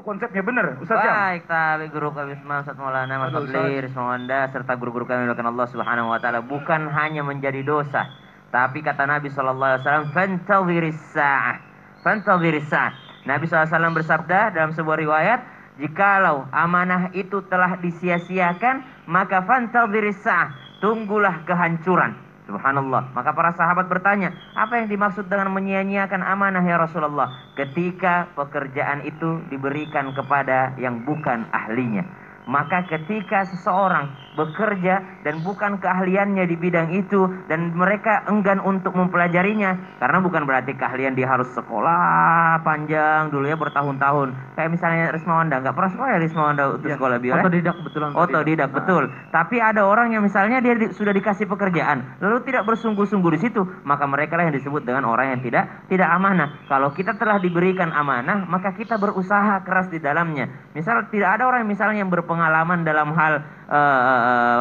Konsepnya benar, Ustaz Syam. Baik, tapi guru kami semua Ustaz Maulana Mas Aduh, Fadli, Ustaz. Rizwanda, serta guru-guru kami dimuliakan Allah Subhanahu wa taala, bukan hanya menjadi dosa, tapi kata Nabi sallallahu alaihi wasallam, "Fantadhiris sa'ah." Fantadhiris sa'ah. Nabi SAW bersabda dalam sebuah riwayat, jikalau amanah itu telah disia-siakan, maka fantadhiris sa'ah, tunggulah kehancuran. Subhanallah. Maka para sahabat bertanya, apa yang dimaksud dengan menyia-nyiakan amanah ya Rasulullah? Ketika pekerjaan itu diberikan kepada yang bukan ahlinya. Maka ketika seseorang bekerja dan bukan keahliannya di bidang itu, dan mereka enggan untuk mempelajarinya, karena bukan berarti keahlian dia harus sekolah panjang dulu ya, bertahun-tahun. Kayak misalnya Rismawanda, nggak pernah sekolah ya Rismawanda untuk Ya, sekolah biola. otodidak, betul. Otodidak, betul. Tapi ada orang yang misalnya dia sudah dikasih pekerjaan, lalu tidak bersungguh-sungguh di situ, maka mereka lah yang disebut dengan orang yang tidak amanah. Kalau kita telah diberikan amanah, maka kita berusaha keras di dalamnya. Misal tidak ada orang misalnya yang berpengalaman dalam hal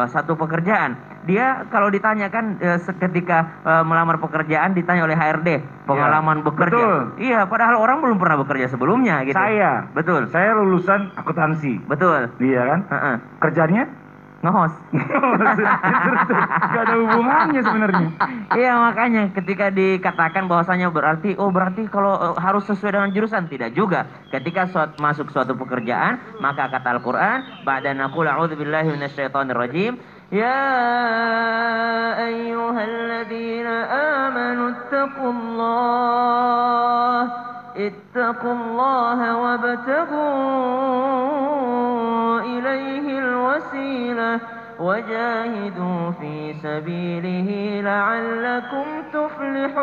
satu pekerjaan. Dia kalau ditanyakan ketika melamar pekerjaan ditanya oleh HRD pengalaman bekerja. Betul. Iya, padahal orang belum pernah bekerja sebelumnya gitu. Betul. Saya lulusan akuntansi. Betul. Iya kan? Kerjanya Nge-host. Gak ada hubungannya sebenarnya. Iya, makanya ketika dikatakan bahwasanya berarti kalau harus sesuai dengan jurusan, tidak juga. Ketika masuk suatu pekerjaan, maka kata Al-Qur'an, ba'da naqul a'udzubillahi minasyaitonir rajim, ya ayyuhalladzina amanu ittaqullaha wabtaghu ilaihil wasilah وجاهدوا في سبيله لعلكم تفلحون.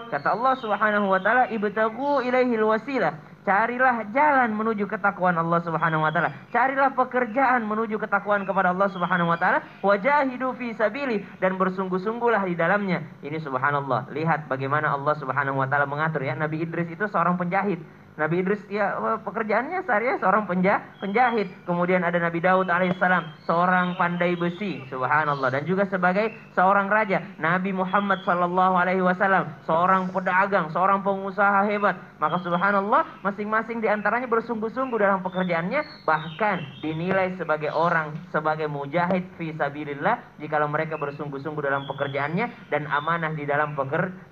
Kata Allah Subhanahu wa taala, ibtaghu ilaihil wasilah. Carilah jalan menuju ketakwaan Allah Subhanahu wa taala. Carilah pekerjaan menuju ketakwaan kepada Allah Subhanahu wa taala. Wajahidu fi sabili, dan bersungguh-sungguhlah di dalamnya. Ini subhanallah. Lihat bagaimana Allah Subhanahu wa taala mengatur ya. Nabi Idris itu seorang penjahit. Nabi Idris ya pekerjaannya sehari seorang penjahit. Kemudian ada Nabi Daud alaihissalam, seorang pandai besi, subhanallah, dan juga sebagai seorang raja. Nabi Muhammad sallallahu alaihi wasallam, seorang pedagang, seorang pengusaha hebat. Maka subhanallah, masing-masing di antaranya bersungguh-sungguh dalam pekerjaannya, bahkan dinilai sebagai mujahid fi sabilillah jikalau mereka bersungguh-sungguh dalam pekerjaannya dan amanah di dalam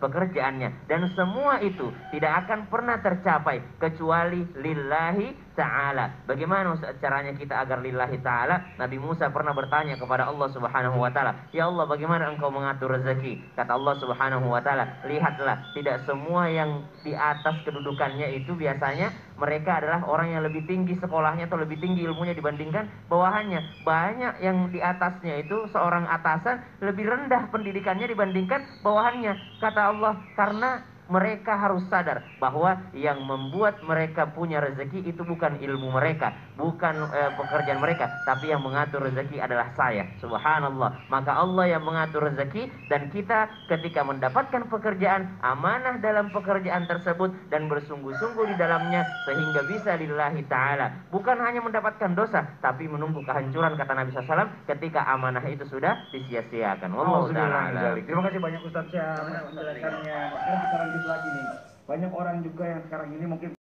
pekerjaannya. Dan semua itu tidak akan pernah tercapai kecuali lillahi ta'ala. Bagaimana caranya kita agar lillahi ta'ala? Nabi Musa pernah bertanya kepada Allah Subhanahu wa taala, "Ya Allah, bagaimana engkau mengatur rezeki?" Kata Allah Subhanahu wa taala, "Lihatlah, tidak semua yang di atas kedudukannya itu biasanya mereka adalah orang yang lebih tinggi sekolahnya atau lebih tinggi ilmunya dibandingkan bawahannya. Banyak yang di atasnya itu seorang atasan lebih rendah pendidikannya dibandingkan bawahannya." Kata Allah, karena mereka harus sadar bahwa yang membuat mereka punya rezeki itu bukan ilmu mereka, bukan pekerjaan mereka, tapi yang mengatur rezeki adalah saya. Subhanallah. Maka Allah yang mengatur rezeki, dan kita ketika mendapatkan pekerjaan, amanah dalam pekerjaan tersebut dan bersungguh-sungguh di dalamnya sehingga bisa lillahi ta'ala. Bukan hanya mendapatkan dosa, tapi menunggu kehancuran, kata Nabi SAW, ketika amanah itu sudah disia-siakan. Wallahu ta'ala. Terima kasih banyak Ustaz Syam atas penjelasannya. Sekarang kita lanjut lagi nih. Banyak orang juga yang sekarang ini mungkin